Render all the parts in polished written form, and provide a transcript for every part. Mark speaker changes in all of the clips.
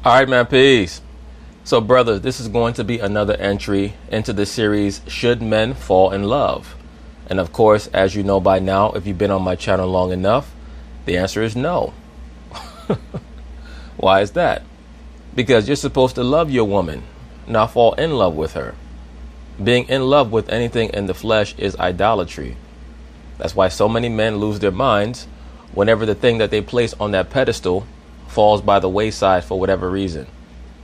Speaker 1: All right, man, peace. So, brothers, this is going to be another entry into the series, Should Men Fall in Love? And of course, as you know by now, if you've been on my channel long enough, the answer is no. Why is that? Because you're supposed to love your woman, not fall in love with her. Being in love with anything in the flesh is idolatry. That's why so many men lose their minds whenever the thing that they place on that pedestal falls by the wayside for whatever reason.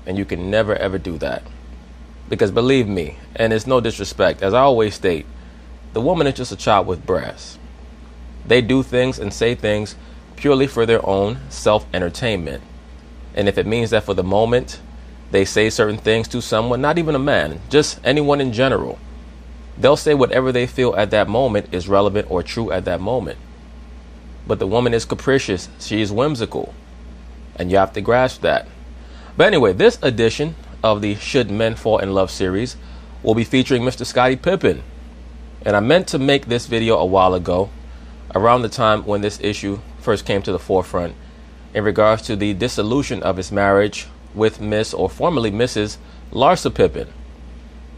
Speaker 1: And you can never ever do that. Because believe me, and it's no disrespect, as I always state, the woman is just a child with breasts. They do things and say things purely for their own self-entertainment. And if it means that for the moment they say certain things to someone, not even a man, just anyone in general, they'll say whatever they feel at that moment is relevant or true at that moment. But the woman is capricious. She is whimsical. And you have to grasp that. But anyway, this edition of the Should Men Fall in Love series will be featuring Mr. Scottie Pippen. And I meant to make this video a while ago, around the time when this issue first came to the forefront, in regards to the dissolution of his marriage with Miss, or formerly Mrs. Larsa Pippen.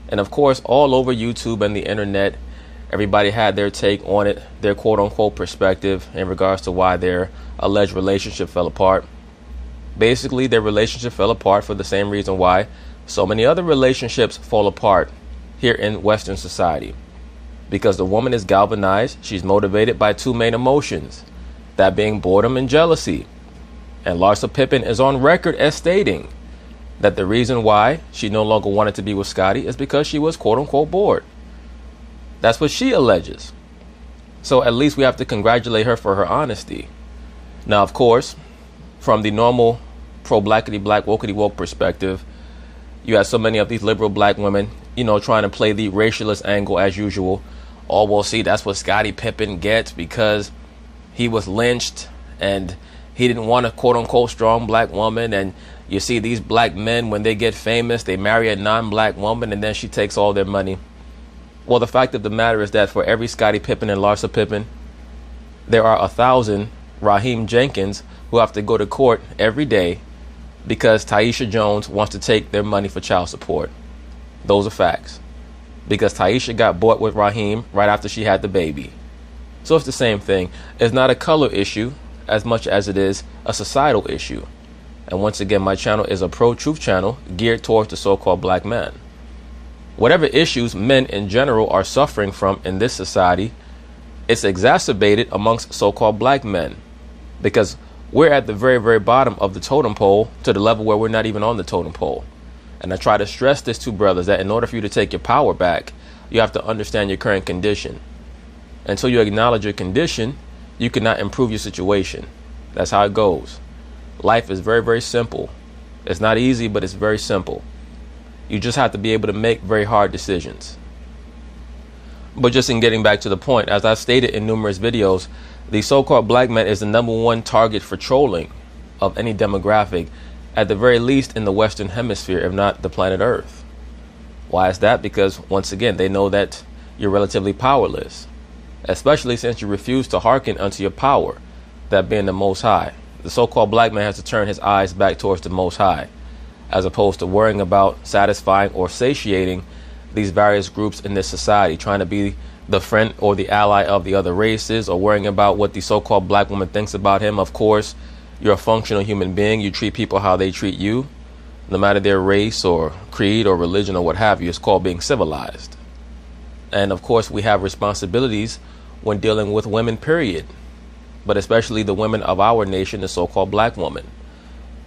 Speaker 1: And of course, all over YouTube and the internet, everybody had their take on it, their quote-unquote perspective in regards to why their alleged relationship fell apart. Basically, their relationship fell apart for the same reason why so many other relationships fall apart here in Western society. Because the woman is galvanized, she's motivated by two main emotions, that being boredom and jealousy. And Larsa Pippen is on record as stating that the reason why she no longer wanted to be with Scottie is because she was quote-unquote bored. That's what she alleges. So at least we have to congratulate her for her honesty. Now, of course, from the normal pro-blackity black wokety woke perspective, you have so many of these liberal black women, trying to play the racialist angle as usual. Oh, well, see, that's what Scottie Pippen gets because he was lynched and he didn't want a quote-unquote strong black woman. And you see these black men, when they get famous, they marry a non-black woman and then she takes all their money. Well, the fact of the matter is that for every Scottie Pippen and Larsa Pippen, there are 1,000 Raheem Jenkins who have to go to court every day because Taisha Jones wants to take their money for child support. Those are facts. Because Taisha got bought with Raheem right after she had the baby. So it's the same thing. It's not a color issue as much as it is a societal issue. And once again, my channel is a pro-truth channel geared towards the so-called black man. Whatever issues men in general are suffering from in this society, it's exacerbated amongst so-called black men. Because we're at the very, very bottom of the totem pole to the level where we're not even on the totem pole. And I try to stress this to brothers that in order for you to take your power back, you have to understand your current condition. Until you acknowledge your condition, you cannot improve your situation. That's how it goes. Life is very, very simple. It's not easy, but it's very simple. You just have to be able to make very hard decisions. But just in getting back to the point, as I've stated in numerous videos, the so-called black man is the #1 target for trolling of any demographic, at the very least in the Western Hemisphere, if not the planet Earth. Why is that? Because once again, they know that you're relatively powerless, especially since you refuse to hearken unto your power, that being the Most High. The so-called black man has to turn his eyes back towards the Most High, as opposed to worrying about satisfying or satiating these various groups in this society, trying to be the friend or the ally of the other races, or worrying about what the so-called black woman thinks about him. Of course, you're a functional human being. You treat people how they treat you, no matter their race or creed or religion or what have you. It's called being civilized. And of course, we have responsibilities when dealing with women, period. But especially the women of our nation, the so-called black woman.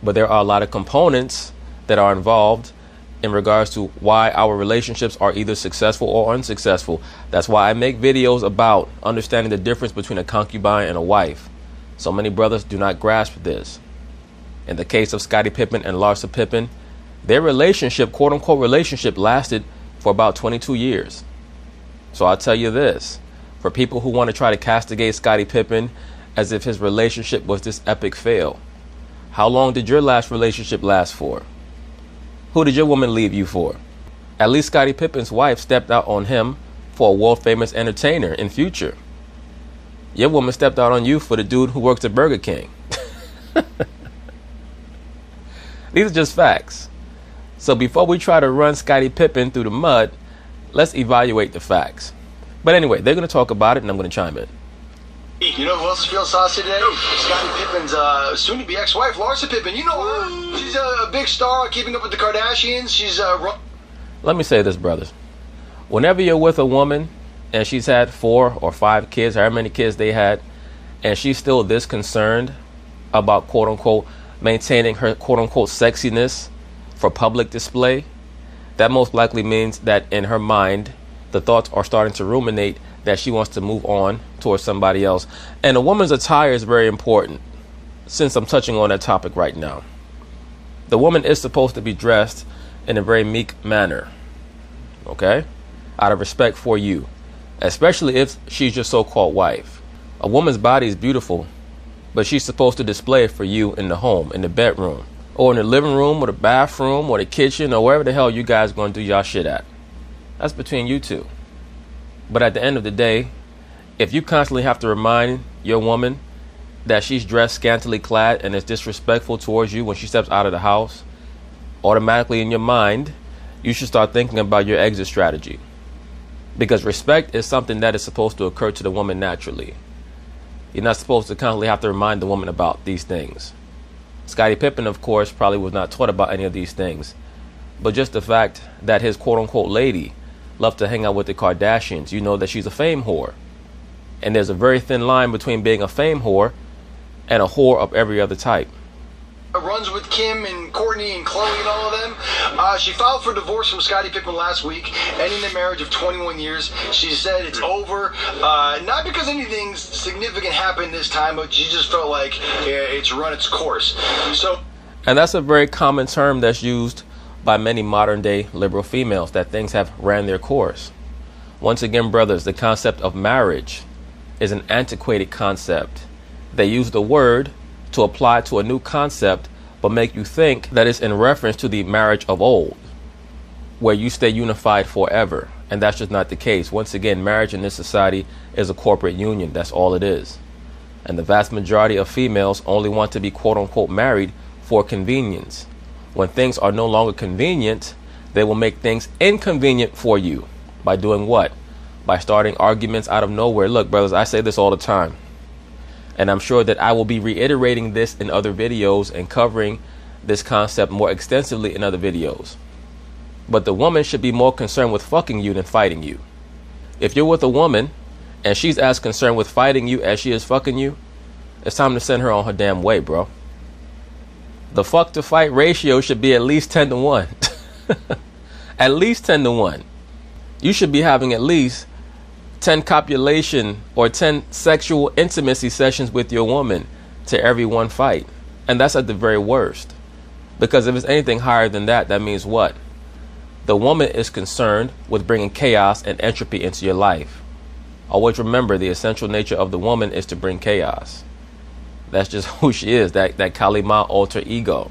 Speaker 1: But there are a lot of components that are involved in regards to why our relationships are either successful or unsuccessful. That's why I make videos about understanding the difference between a concubine and a wife. So many brothers do not grasp this. In the case of Scottie Pippen and Larsa Pippen, their relationship, quote-unquote relationship, lasted for about 22 years. So I'll tell you this, for people who want to try to castigate Scottie Pippen as if his relationship was this epic fail, how long did your last relationship last for? Who did your woman leave you for? At least Scottie Pippen's wife stepped out on him for a world-famous entertainer in Future. Your woman stepped out on you for the dude who works at Burger King. These are just facts. So before we try to run Scottie Pippen through the mud, let's evaluate the facts. But anyway, they're going to talk about it, and I'm going to chime in.
Speaker 2: You know who else is feeling saucy today? Scottie Pippen's soon-to-be ex-wife, Larsa Pippen. You know her. She's a big star, keeping up with the Kardashians. She's
Speaker 1: Let me say this, brothers. Whenever you're with a woman and she's had 4 or 5 kids, however many kids they had, and she's still this concerned about, quote-unquote, maintaining her, quote-unquote, sexiness for public display, that most likely means that in her mind, the thoughts are starting to ruminate that she wants to move on towards somebody else. And a woman's attire is very important, since I'm touching on that topic right now. The woman is supposed to be dressed in a very meek manner, okay? Out of respect for you, especially if she's your so-called wife. A woman's body is beautiful, but she's supposed to display it for you in the home, in the bedroom, or in the living room, or the bathroom, or the kitchen, or wherever the hell you guys going to do y'all shit at. That's between you two. But at the end of the day, if you constantly have to remind your woman that she's dressed scantily clad and is disrespectful towards you when she steps out of the house, automatically in your mind, you should start thinking about your exit strategy. Because respect is something that is supposed to occur to the woman naturally. You're not supposed to constantly have to remind the woman about these things. Scottie Pippen, of course, probably was not taught about any of these things. But just the fact that his quote-unquote lady loved to hang out with the Kardashians, you know that she's a fame whore. And there's a very thin line between being a fame whore and a whore of every other type.
Speaker 2: Runs with Kim and Courtney and Khloe and all of them. She filed for divorce from Scottie Pippen last week, ending their marriage of 21 years. She said it's over, not because anything significant happened this time, but she just felt like it's run its course.
Speaker 1: And that's a very common term that's used by many modern day liberal females, that things have ran their course. Once again, brothers, the concept of marriage is an antiquated concept. They use the word to apply to a new concept, but make you think that it's in reference to the marriage of old, where you stay unified forever. And that's just not the case. Once again, marriage in this society is a corporate union. That's all it is. And the vast majority of females only want to be quote-unquote married for convenience. When things are no longer convenient, they will make things inconvenient for you. By doing what? By starting arguments out of nowhere. Look, brothers, I say this all the time. And I'm sure that I will be reiterating this in other videos and covering this concept more extensively in other videos. But the woman should be more concerned with fucking you than fighting you. If you're with a woman and she's as concerned with fighting you as she is fucking you, it's time to send her on her damn way, bro. The fuck to fight ratio should be at least 10 to 1. At least 10 to 1. You should be having at least 10 copulation or 10 sexual intimacy sessions with your woman to every one fight. And that's at the very worst. Because if it's anything higher than that, that means what? The woman is concerned with bringing chaos and entropy into your life. Always remember, the essential nature of the woman is to bring chaos. That's just who she is, that Kali Ma alter ego.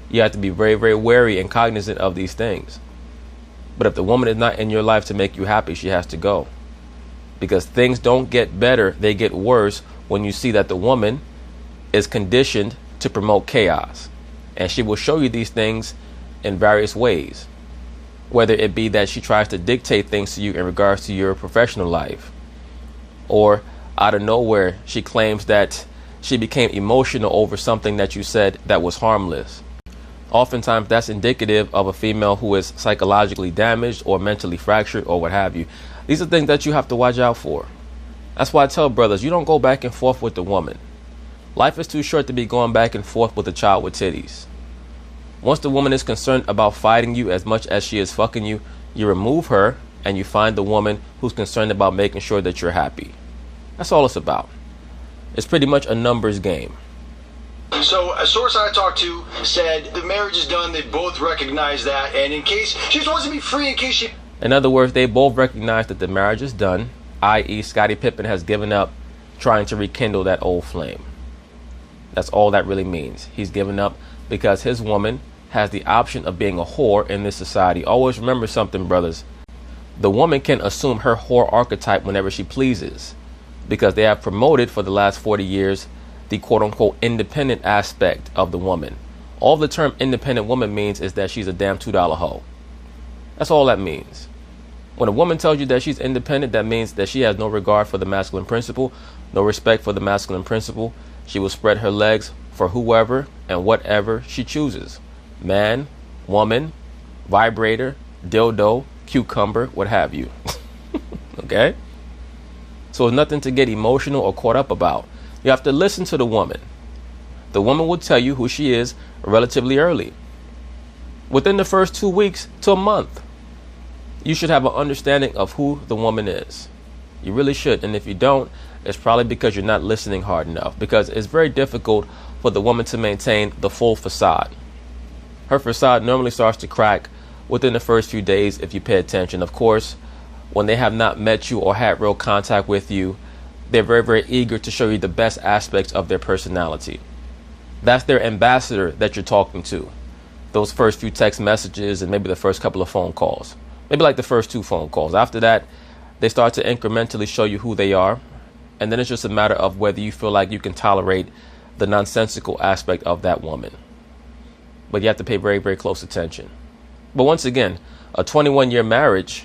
Speaker 1: You have to be very, very wary and cognizant of these things. But if the woman is not in your life to make you happy, she has to go. Because things don't get better, they get worse when you see that the woman is conditioned to promote chaos. And she will show you these things in various ways. Whether it be that she tries to dictate things to you in regards to your professional life. Or out of nowhere, she claims that she became emotional over something that you said that was harmless. Oftentimes that's indicative of a female who is psychologically damaged or mentally fractured or what have you. These are things that you have to watch out for. That's why I tell brothers, you don't go back and forth with the woman. Life is too short to be going back and forth with a child with titties. Once the woman is concerned about fighting you as much as she is fucking you, you remove her and you find the woman who's concerned about making sure that you're happy. That's all it's about. It's pretty much a numbers game.
Speaker 2: So a source I talked to said the marriage is done. They both recognize that. And in case she just wants to be free, in case she...
Speaker 1: In other words, they both recognize that the marriage is done, i.e. Scottie Pippen has given up trying to rekindle that old flame. That's all that really means. He's given up because his woman has the option of being a whore in this society. Always remember something, brothers. The woman can assume her whore archetype whenever she pleases, because they have promoted for the last 40 years the quote-unquote independent aspect of the woman. All the term independent woman means is that she's a damn $2 hoe. That's all that means. When a woman tells you that she's independent, that means that she has no regard for the masculine principle, no respect for the masculine principle. She will spread her legs for whoever and whatever she chooses. Man, woman, vibrator, dildo, cucumber, what have you. Okay? So it's nothing to get emotional or caught up about. You have to listen to the woman. The woman will tell you who she is relatively early. Within the first 2 weeks to a month, you should have an understanding of who the woman is. You really should. And if you don't, it's probably because you're not listening hard enough, because it's very difficult for the woman to maintain the full facade. Her facade normally starts to crack within the first few days if you pay attention. Of course, when they have not met you or had real contact with you, they're very, very eager to show you the best aspects of their personality. That's their ambassador that you're talking to. Those first few text messages and maybe the first couple of phone calls. Maybe like the first 2 phone calls. After that, they start to incrementally show you who they are. And then it's just a matter of whether you feel like you can tolerate the nonsensical aspect of that woman. But you have to pay very, very close attention. But once again, a 21-year marriage,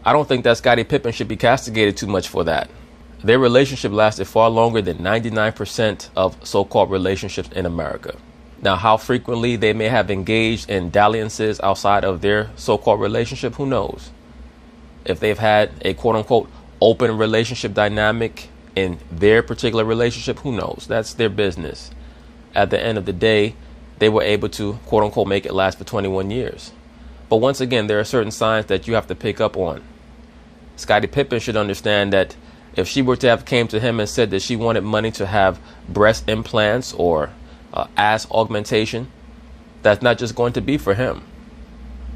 Speaker 1: I don't think that Scottie Pippen should be castigated too much for that. Their relationship lasted far longer than 99% of so-called relationships in America. Now, how frequently they may have engaged in dalliances outside of their so-called relationship, who knows? If they've had a quote-unquote open relationship dynamic in their particular relationship, who knows? That's their business. At the end of the day, they were able to quote-unquote make it last for 21 years. But once again, there are certain signs that you have to pick up on. Scottie Pippen should understand that if she were to have came to him and said that she wanted money to have breast implants or ass augmentation, that's not just going to be for him.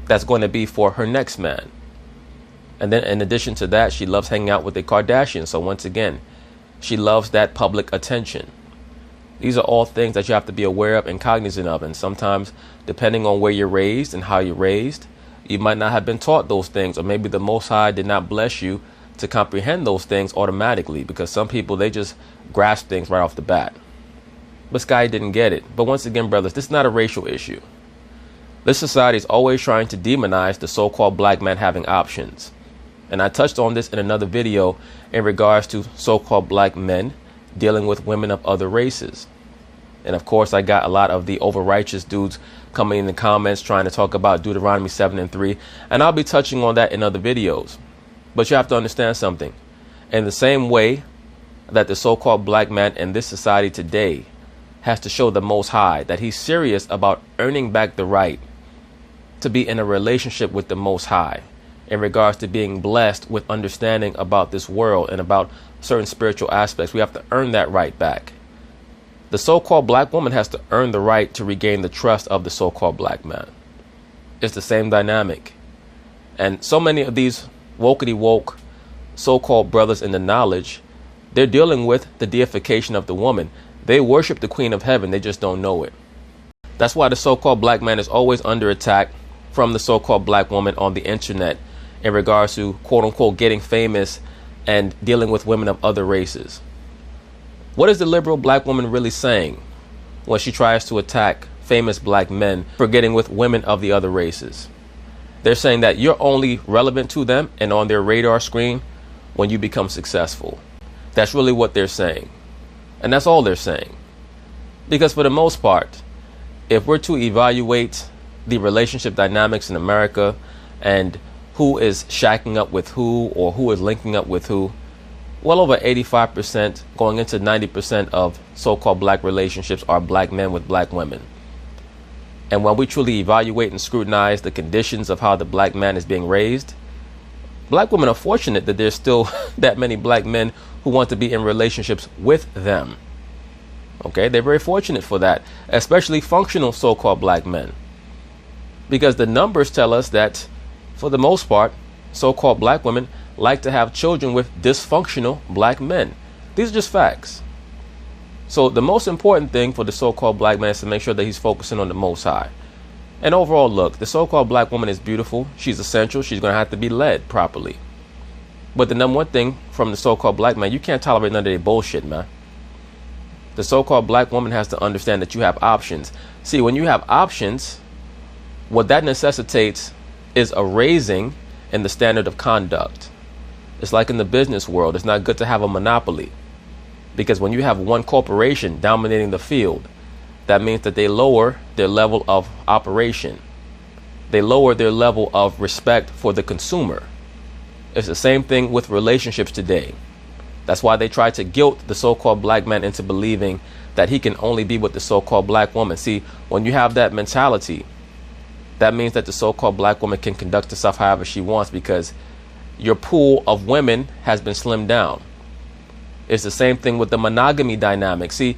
Speaker 1: That's going to be for her next man. And then in addition to that, she loves hanging out with the Kardashians. So once again, she loves that public attention. These are all things that you have to be aware of and cognizant of. And sometimes, depending on where you're raised and how you're raised, you might not have been taught those things, or maybe the Most High did not bless you to comprehend those things automatically, because some people, they just grasp things right off the bat. But Scottie didn't get it. But once again, brothers, this is not a racial issue. This society is always trying to demonize the so-called black man having options. And I touched on this in another video in regards to so-called black men dealing with women of other races. And of course, I got a lot of the over-righteous dudes coming in the comments trying to talk about Deuteronomy 7:3. And I'll be touching on that in other videos. But you have to understand something. In the same way that the so-called black man in this society today has to show the Most High that he's serious about earning back the right to be in a relationship with the Most High in regards to being blessed with understanding about this world and about certain spiritual aspects. We have to earn that right back. The so-called black woman has to earn the right to regain the trust of the so-called black man. It's the same dynamic. And so many of these wokety woke so-called brothers in the knowledge, they're dealing with the deification of the woman. They worship the Queen of Heaven. They just don't know it. That's why the so-called black man is always under attack from the so-called black woman on the internet in regards to quote-unquote getting famous and dealing with women of other races. What is the liberal black woman really saying when she tries to attack famous black men for getting with women of the other races? They're saying that you're only relevant to them and on their radar screen when you become successful. That's really what they're saying. And that's all they're saying. Because for the most part, if we're to evaluate the relationship dynamics in America and who is shacking up with who or who is linking up with who, well over 85%, going into 90% of so-called black relationships are black men with black women. And when we truly evaluate and scrutinize the conditions of how the black man is being raised, black women are fortunate that there's still that many black men who want to be in relationships with them. Okay, they're very fortunate for that, especially functional so-called black men. Because the numbers tell us that, for the most part, so-called black women like to have children with dysfunctional black men. These are just facts. So the most important thing for the so-called black man is to make sure that he's focusing on the Most High. And overall, look, the so-called black woman is beautiful. She's essential. She's going to have to be led properly. But the number one thing from the so-called black man, you can't tolerate none of their bullshit, man. The so-called black woman has to understand that you have options. See, when you have options, what that necessitates is a raising in the standard of conduct. It's like in the business world. It's not good to have a monopoly, because when you have one corporation dominating the field, that means that they lower their level of operation. They lower their level of respect for the consumer. It's the same thing with relationships today. That's why they try to guilt the so-called black man into believing that he can only be with the so-called black woman. See, when you have that mentality, that means that the so-called black woman can conduct herself however she wants, because your pool of women has been slimmed down. It's the same thing with the monogamy dynamic. See,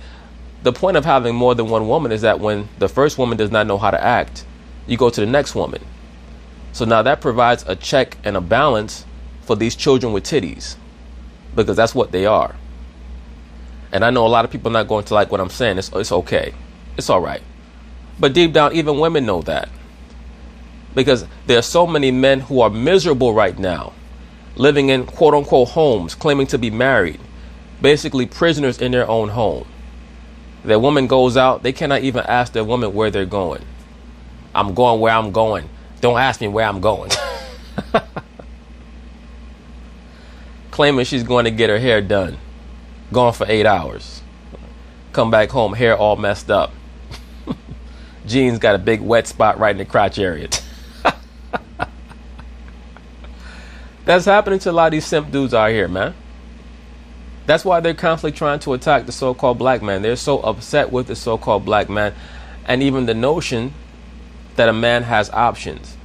Speaker 1: the point of having more than one woman is that when the first woman does not know how to act, you go to the next woman. So now that provides a check and a balance for these children with titties, because that's what they are. And I know a lot of people are not going to like what I'm saying. It's okay. It's all right. But deep down, even women know that, because there are so many men who are miserable right now, living in quote unquote homes, claiming to be married, basically prisoners in their own home. Their woman goes out, they cannot even ask their woman where they're going. I'm going where I'm going. Don't ask me where I'm going. Claiming she's going to get her hair done. Gone for 8 hours. Come back home, hair all messed up. Jeans got a big wet spot right in the crotch area. That's happening to a lot of these simp dudes out here, man. That's why they're constantly trying to attack the so-called black man. They're so upset with the so-called black man, and even the notion that a man has options.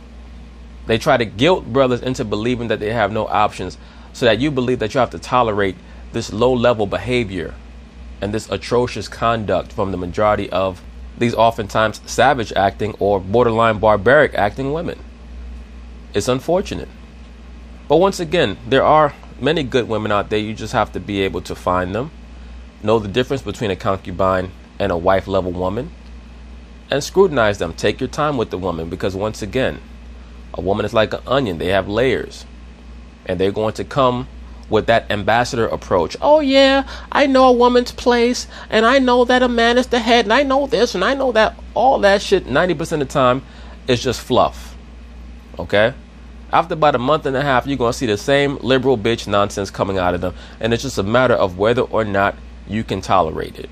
Speaker 1: They try to guilt brothers into believing that they have no options, so that you believe that you have to tolerate this low-level behavior and this atrocious conduct from the majority of these oftentimes savage acting or borderline barbaric acting women. It's unfortunate. But once again, there are many good women out there. You just have to be able to find them, know the difference between a concubine and a wife-level woman, and scrutinize them. Take your time with the woman, because once again, a woman is like an onion. They have layers, and they're going to come with that ambassador approach. Oh yeah, I know a woman's place, and I know that a man is the head, and I know this, and I know that. All that shit 90% of the time is just fluff. Okay? After about a month and a half, you're going to see the same liberal bitch nonsense coming out of them, and it's just a matter of whether or not you can tolerate it.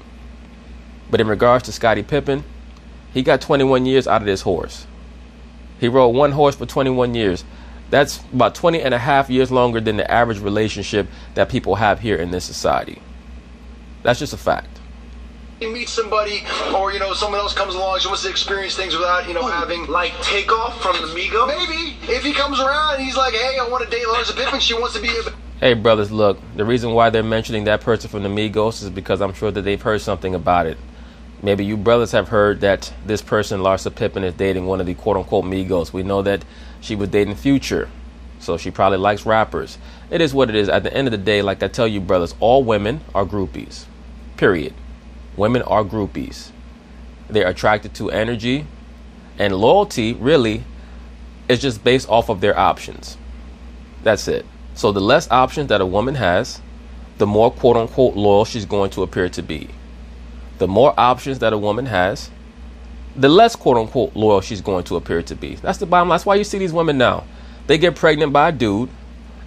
Speaker 1: But in regards to Scottie Pippen, he got 21 years out of this horse. He rode one horse for 21 years. That's about 20 and a half years longer than the average relationship that people have here in this society. That's just a fact.
Speaker 2: You meet somebody, or someone else comes along, she wants to experience things without having
Speaker 3: like Takeoff from the Migos.
Speaker 2: Maybe if he comes around and he's like, hey, I want to date Larsa Pippen, she wants to be
Speaker 1: Hey brothers, look, the reason why they're mentioning that person from the Migos is because I'm sure that they've heard something about it. Maybe you brothers have heard that this person, Larsa Pippen, is dating one of the quote unquote Migos. We know that she was dating Future, so she probably likes rappers. It is what it is. At the end of the day, like I tell you brothers, all women are groupies. Period. Women are groupies. They're attracted to energy, and loyalty really is just based off of their options. That's it. So the less options that a woman has, the more quote unquote loyal she's going to appear to be. The more options that a woman has, the less quote unquote loyal she's going to appear to be. That's the bottom line. That's why you see these women now. They get pregnant by a dude,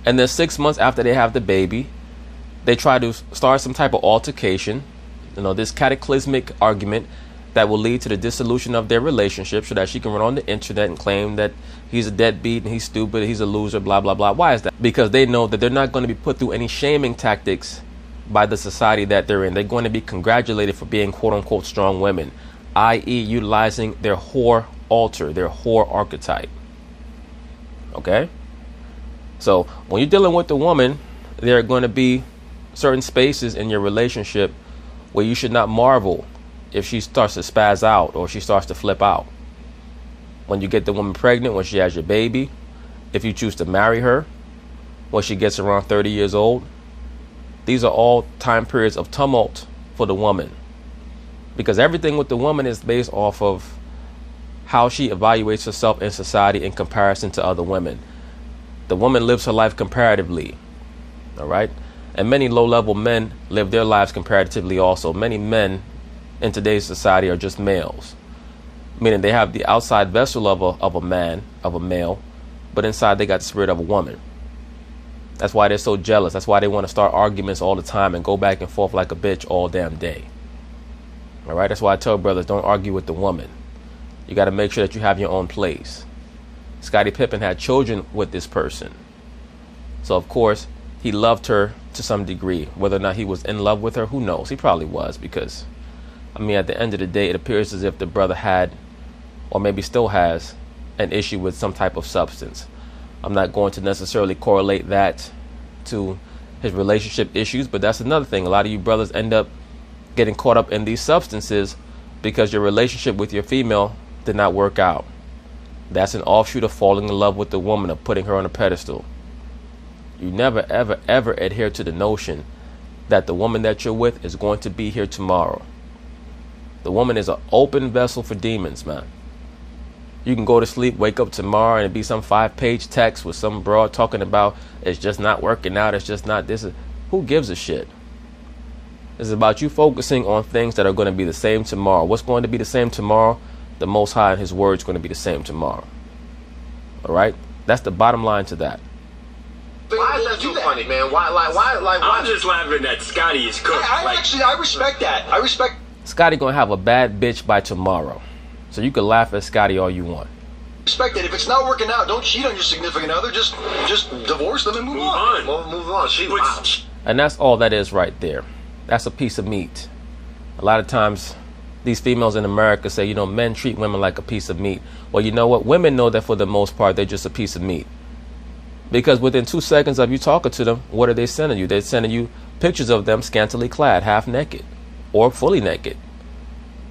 Speaker 1: and then 6 months after they have the baby, they try to start some type of altercation, this cataclysmic argument that will lead to the dissolution of their relationship, so that she can run on the internet and claim that he's a deadbeat and he's stupid, he's a loser, blah, blah, blah. Why is that? Because they know that they're not going to be put through any shaming tactics by the society that they're in. They're going to be congratulated for being quote unquote strong women, i.e. utilizing their whore altar, their whore archetype. Okay? So when you're dealing with a woman, there are going to be certain spaces in your relationship where you should not marvel if she starts to spaz out or she starts to flip out. When you get the woman pregnant, when she has your baby, if you choose to marry her, when she gets around 30 years old, these are all time periods of tumult for the woman. Because everything with the woman is based off of how she evaluates herself in society in comparison to other women. The woman lives her life comparatively. All right? And many low-level men live their lives comparatively also. Many men in today's society are just males, meaning they have the outside vessel of a man, of a male, but inside they got the spirit of a woman. That's why they're so jealous. That's why they want to start arguments all the time and go back and forth like a bitch all damn day. All right? That's why I tell brothers, don't argue with the woman. You got to make sure that you have your own place. Scottie Pippen had children with this person. So, of course, he loved her to some degree. Whether or not he was in love with her, who knows? He probably was, because, I mean, at the end of the day, it appears as if the brother had, or maybe still has, an issue with some type of substance. I'm not going to necessarily correlate that to his relationship issues, but that's another thing. A lot of you brothers end up getting caught up in these substances because your relationship with your female did not work out. That's an offshoot of falling in love with the woman, of putting her on a pedestal. You never, ever, ever adhere to the notion that the woman that you're with is going to be here tomorrow. The woman is an open vessel for demons, man. You can go to sleep, wake up tomorrow, and it'd be some 5-page text with some broad talking about it's just not working out, it's just not this. Who gives a shit? It's about you focusing on things that are going to be the same tomorrow. What's going to be the same tomorrow? The Most High and His Word is going to be the same tomorrow. All right? That's the bottom line to that.
Speaker 3: Why is that so funny, man? Why?
Speaker 4: I'm just laughing at Scottie is cooked.
Speaker 2: I respect that. I respect.
Speaker 1: Scottie going to have a bad bitch by tomorrow. So you can laugh at Scottie all you want.
Speaker 2: Respect it. If it's not working out, don't cheat on your significant other. Just divorce them and move on.
Speaker 3: Move on.
Speaker 1: And that's all that is right there. That's a piece of meat. A lot of times, these females in America say, you know, men treat women like a piece of meat. Well, you know what? Women know that for the most part, they're just a piece of meat. Because within 2 seconds of you talking to them, what are they sending you? They're sending you pictures of them scantily clad, half naked, or fully naked.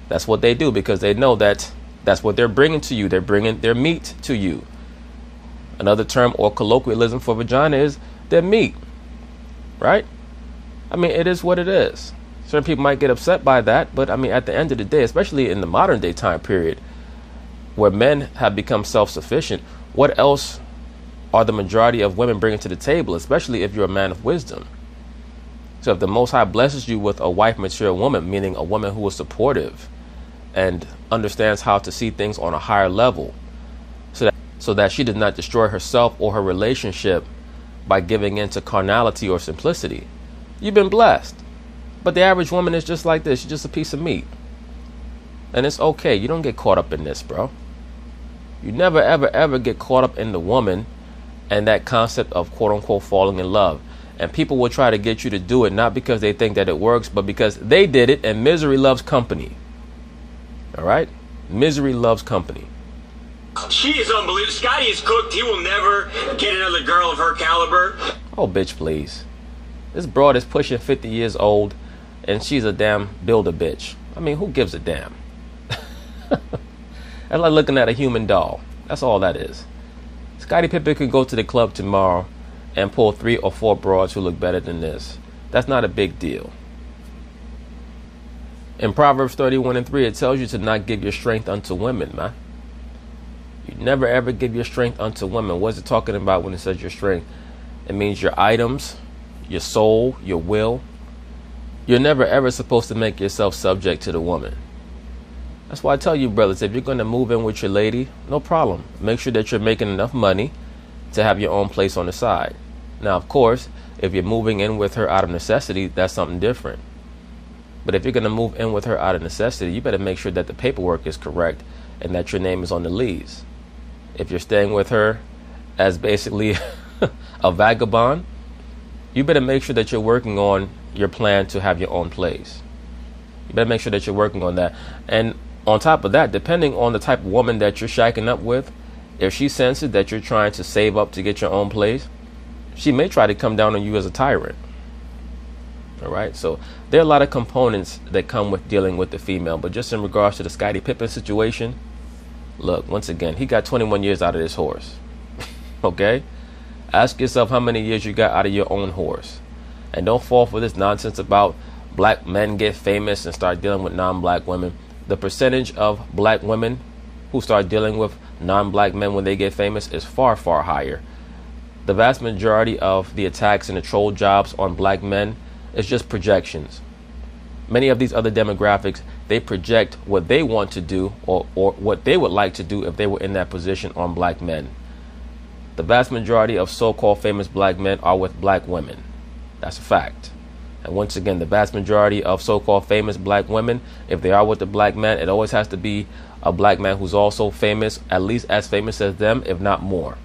Speaker 1: That's what they do, because they know that that's what they're bringing to you. They're bringing their meat to you. Another term or colloquialism for vagina is their meat. Right? I mean, it is what it is. Certain people might get upset by that, but I mean, at the end of the day, especially in the modern day time period, where men have become self-sufficient, what else are the majority of women bringing to the table, especially if you're a man of wisdom? So if the Most High blesses you with a wife material woman, meaning a woman who is supportive and understands how to see things on a higher level, so that she does not destroy herself or her relationship by giving in to carnality or simplicity, you've been blessed. But the average woman is just like this. She's just a piece of meat. And it's okay. You don't get caught up in this, bro. You never, ever, ever get caught up in the woman and that concept of quote-unquote falling in love. And people will try to get you to do it, not because they think that it works, but because they did it, and misery loves company. All right? Misery loves company.
Speaker 4: She is unbelievable. Scottie is cooked. He will never get another girl of her caliber.
Speaker 1: Oh, bitch, please. This broad is pushing 50 years old, and she's a damn builder bitch. I mean, who gives a damn? That's like looking at a human doll. That's all that is. Scottie Pippen could go to the club tomorrow and pull 3 or 4 broads who look better than this. That's not a big deal. In Proverbs 31:3, it tells you to not give your strength unto women, man. You never ever give your strength unto women. What is it talking about when it says your strength? It means your items, your soul, your will. You're never ever supposed to make yourself subject to the woman. That's why I tell you, brothers, if you're going to move in with your lady, no problem. Make sure that you're making enough money to have your own place on the side. Now, of course, if you're moving in with her out of necessity, that's something different. But if you're going to move in with her out of necessity, you better make sure that the paperwork is correct and that your name is on the lease. If you're staying with her as basically a vagabond, you better make sure that you're working on your plan to have your own place. You better make sure that you're working on that. And on top of that, depending on the type of woman that you're shacking up with, if she senses that you're trying to save up to get your own place, she may try to come down on you as a tyrant. All right, so there are a lot of components that come with dealing with the female. But just in regards to the Scottie Pippen situation, look, once again, he got 21 years out of this horse. Okay? Ask yourself how many years you got out of your own horse. And don't fall for this nonsense about black men get famous and start dealing with non-black women. The percentage of black women who start dealing with non-black men when they get famous is far, far higher The vast majority of the attacks and the troll jobs on black men is just projections. Many of these other demographics, they project what they want to do or what they would like to do if they were in that position on black men. The vast majority of so-called famous black men are with black women. That's a fact. And once again, the vast majority of so-called famous black women, if they are with a black man, it always has to be a black man who's also famous, at least as famous as them, if not more.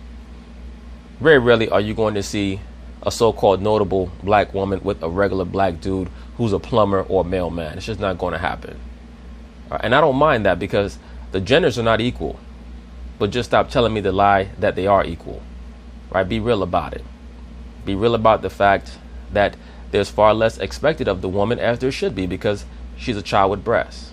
Speaker 1: Very rarely are you going to see a so-called notable black woman with a regular black dude who's a plumber or a mailman. It's just not going to happen. And I don't mind that because the genders are not equal. But just stop telling me the lie that they are equal. Right? Be real about it. Be real about the fact that there's far less expected of the woman as there should be because she's a child with breasts.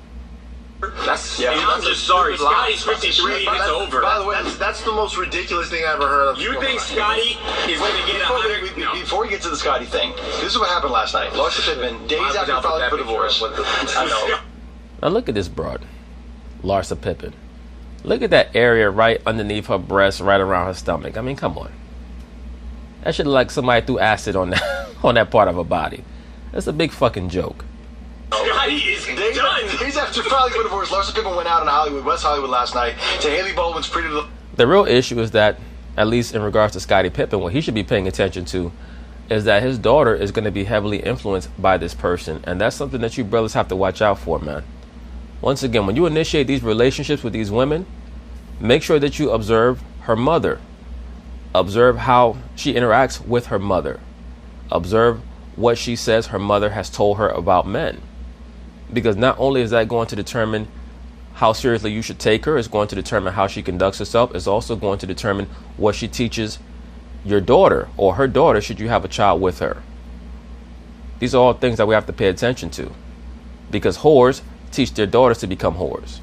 Speaker 4: I'm just sorry. Scottie's 53 and it's over.
Speaker 3: By the way, that's the most ridiculous thing I ever heard of.
Speaker 4: You think Scottie is going to get 100? No.
Speaker 2: Before we get to the Scottie thing, this is what happened last night. Larsa Pippen, days after filing for divorce. I know.
Speaker 1: Now look at this broad, Larsa Pippen. Look at that area right underneath her breast, right around her stomach. I mean, come on. That should look like somebody threw acid on that part of her body. That's a big fucking joke.
Speaker 4: Scottie is done.
Speaker 2: Days after filing for divorce, Larsa Pippen went out in Hollywood, West Hollywood last night to Haley Baldwin's Pretty Little...
Speaker 1: The real issue is that, at least in regards to Scottie Pippen, what he should be paying attention to is that his daughter is going to be heavily influenced by this person. And that's something that you brothers have to watch out for, man. Once again, when you initiate these relationships with these women, make sure that you observe her mother. Observe how she interacts with her mother. Observe what she says her mother has told her about men. Because not only is that going to determine how seriously you should take her, it's going to determine how she conducts herself. It's also going to determine what she teaches your daughter or her daughter should you have a child with her. These are all things that we have to pay attention to. Because whores teach their daughters to become whores.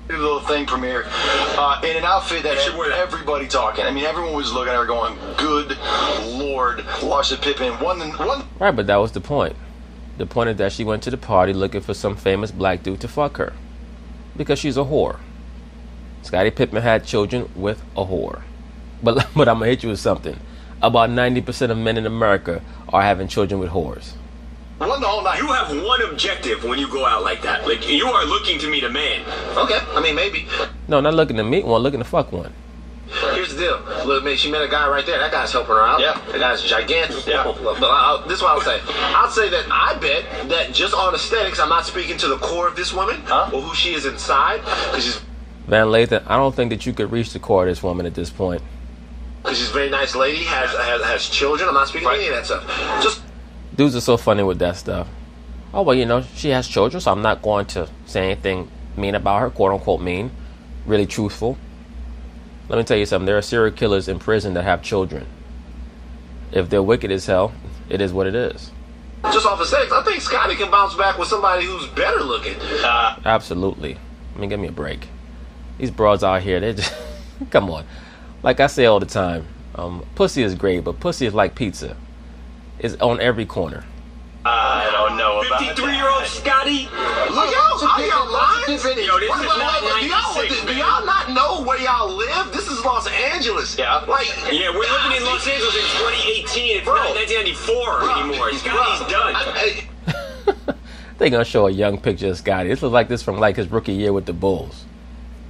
Speaker 2: Little thing premiere in an outfit that had everybody talking. I mean, everyone was looking at her going, good Lord, Larsa Pippen. One.
Speaker 1: Right, but that was the point. The point is that she went to the party looking for some famous black dude to fuck her. Because she's a whore. Scottie Pippen had children with a whore. But I'm going to hit you with something. About 90% of men in America are having children with whores.
Speaker 4: You have one objective when you go out like that. Like, you are looking to meet a man.
Speaker 3: Okay, I mean, maybe.
Speaker 1: No, not looking to meet one, looking to fuck one.
Speaker 3: Here's the deal. Look, man, she met a guy right there. That guy's helping her out.
Speaker 2: Yeah.
Speaker 3: That guy's gigantic.
Speaker 2: Yeah.
Speaker 3: But this is what I'll say. I'll say that I bet that just on aesthetics, I'm not speaking to the core of this woman or who she is inside. She's
Speaker 1: Van Lathan, I don't think that you could reach the core of this woman at this point.
Speaker 3: Because she's a very nice lady, has children. I'm not speaking to any of that stuff. Just
Speaker 1: Dudes are so funny with that stuff. Oh, well, you know, she has children, so I'm not going to say anything mean about her, quote unquote mean. Really truthful. Let me tell you something. There are serial killers in prison that have children. If they're wicked as hell, it is what it is.
Speaker 3: just off aesthetics, I think Scottie can bounce back with somebody who's better looking.
Speaker 1: Absolutely. I mean, give me a break. These broads out here, they just come on. Like I say all the time, pussy is great, but pussy is like pizza. It's on every corner.
Speaker 2: I don't know about
Speaker 4: 53-year-old Scottie.
Speaker 3: Look, y'all lying?
Speaker 4: Yo, this is not 96,
Speaker 3: do y'all not know where y'all live? This is Los Angeles.
Speaker 2: Yeah.
Speaker 4: Yeah, we're living in Los Angeles in 2018. It's not 1994 anymore. Scottie's done.
Speaker 1: They gonna show a young picture of Scottie. This looks like this from like his rookie year with the Bulls.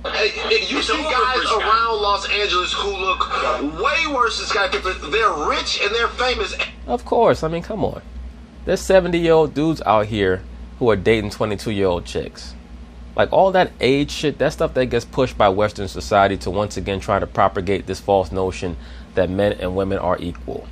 Speaker 3: You see guys around Los Angeles who look way worse than Scottie Pippen. They're rich and they're famous.
Speaker 1: Of course. I mean, come on. There's 70-year-old dudes out here who are dating 22-year-old chicks. Like all that age shit, that stuff that gets pushed by Western society to once again try to propagate this false notion that men and women are equal.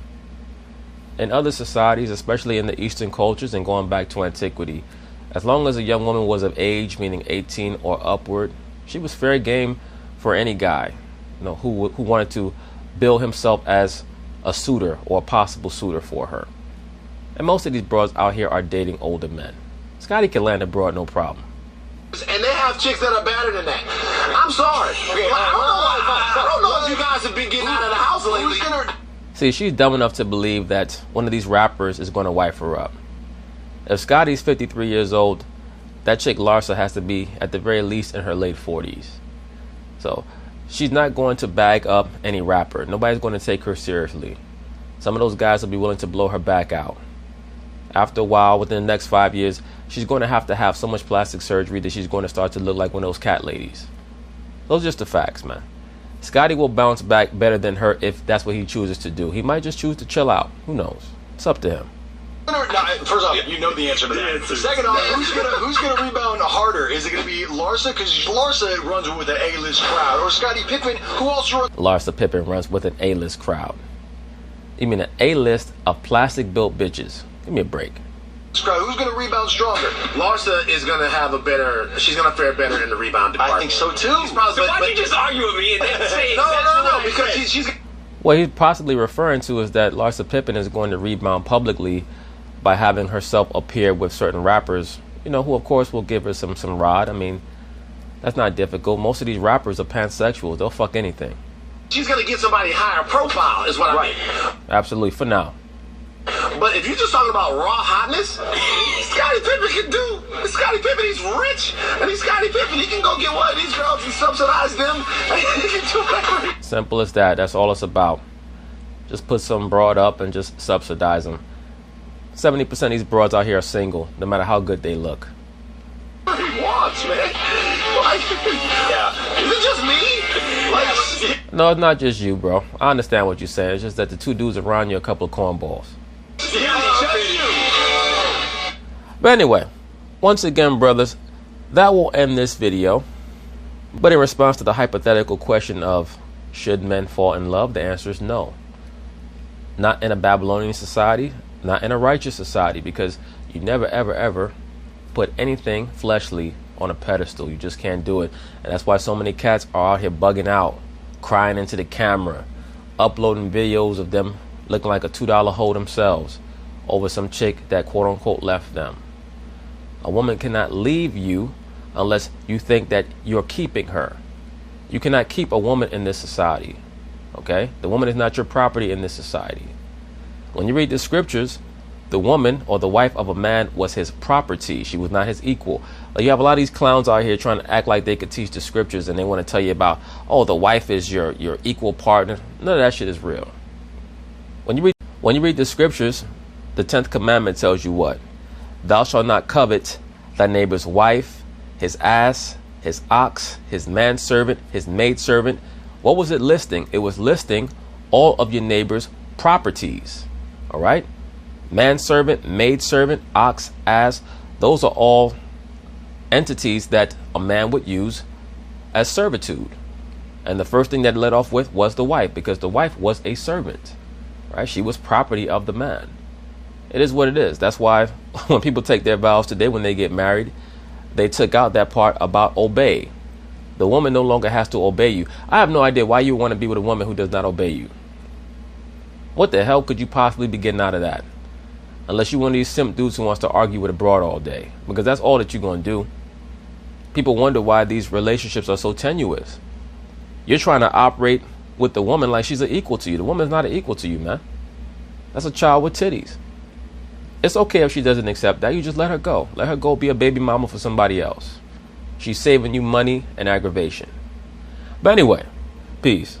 Speaker 1: In other societies, especially in the Eastern cultures and going back to antiquity, as long as a young woman was of age, meaning 18 or upward, she was fair game for any guy, who wanted to bill himself as a suitor or a possible suitor for her. And most of these broads out here are dating older men. Scottie can land a broad, no problem.
Speaker 3: And they have chicks that are better than that. I'm sorry. I don't know if you guys have been getting out of the house lately.
Speaker 1: See, she's dumb enough to believe that one of these rappers is going to wife her up. If Scottie's 53 years old, that chick Larsa has to be at the very least in her late 40s. So she's not going to bag up any rapper. Nobody's going to take her seriously. Some of those guys will be willing to blow her back out. After a while, within the next 5 years, she's going to have so much plastic surgery that she's going to start to look like one of those cat ladies. Those are just the facts, man. Scottie will bounce back better than her if that's what he chooses to do. He might just choose to chill out. Who knows? It's up to him.
Speaker 2: No, first off, you know the answer to that. Second off, who's gonna rebound harder? Is it gonna be Larsa? Because Larsa runs with an A-list crowd, or Scottie Pippen, who also runs.
Speaker 1: Larsa Pippen runs with an A-list crowd. You mean an A-list of plastic-built bitches? Give me a break.
Speaker 2: Crowd. Who's gonna rebound stronger?
Speaker 3: Larsa is gonna have she's gonna fare better in the rebound department.
Speaker 2: I think so too.
Speaker 4: So why'd you just argue with me and then say
Speaker 3: no, because she's.
Speaker 1: What he's possibly referring to is that Larsa Pippen is going to rebound publicly by having herself appear with certain rappers, who of course will give her some rod. I mean, that's not difficult. Most of these rappers are pansexuals. They'll fuck anything.
Speaker 3: She's gonna get somebody higher profile, is what I mean.
Speaker 1: Absolutely, for now.
Speaker 3: But if you're just talking about raw hotness, Scottie Pippen can do. Scottie Pippen, he's rich, and he's Scottie Pippen. He can go get one of these girls and subsidize them, and he can do whatever.
Speaker 1: Simple as that. That's all it's about. Just put some broad up and just subsidize them. 70% of these broads out here are single, no matter how good they look.
Speaker 3: He wants, man. Is it just me?
Speaker 1: No, it's not just you, bro. I understand what you're saying. It's just that the two dudes around you are a couple of cornballs. But anyway, once again, brothers, that will end this video. But in response to the hypothetical question of should men fall in love, the answer is no. Not in a Babylonian society, not in a righteous society, because you never, ever, ever put anything fleshly on a pedestal. You just can't do it. And that's why so many cats are out here bugging out, crying into the camera, uploading videos of them looking like a $2 hoe themselves over some chick that quote-unquote left them. A woman cannot leave you unless you think that you're keeping her. You cannot keep a woman in this society, okay? The woman is not your property in this society. When you read the scriptures, the woman or the wife of a man was his property. She was not his equal. You have a lot of these clowns out here trying to act like they could teach the scriptures, and they want to tell you about, the wife is your equal partner. None of that shit is real. When you read the scriptures, the 10th commandment tells you what? Thou shalt not covet thy neighbor's wife, his ass, his ox, his manservant, his maidservant. What was it listing? It was listing all of your neighbor's properties. All right? Manservant, maidservant, ox, ass. Those are all entities that a man would use as servitude. And the first thing that led off with was the wife, because the wife was a servant. Right? She was property of the man. It is what it is. That's why when people take their vows today, when they get married, they took out that part about obey. The woman no longer has to obey you. I have no idea why you want to be with a woman who does not obey you. What the hell could you possibly be getting out of that? Unless you're one of these simp dudes who wants to argue with a broad all day. Because that's all that you're going to do. People wonder why these relationships are so tenuous. You're trying to operate with the woman like she's an equal to you. The woman's not an equal to you, man. That's a child with titties. It's okay if she doesn't accept that. You just let her go. Let her go be a baby mama for somebody else. She's saving you money and aggravation. But anyway, peace.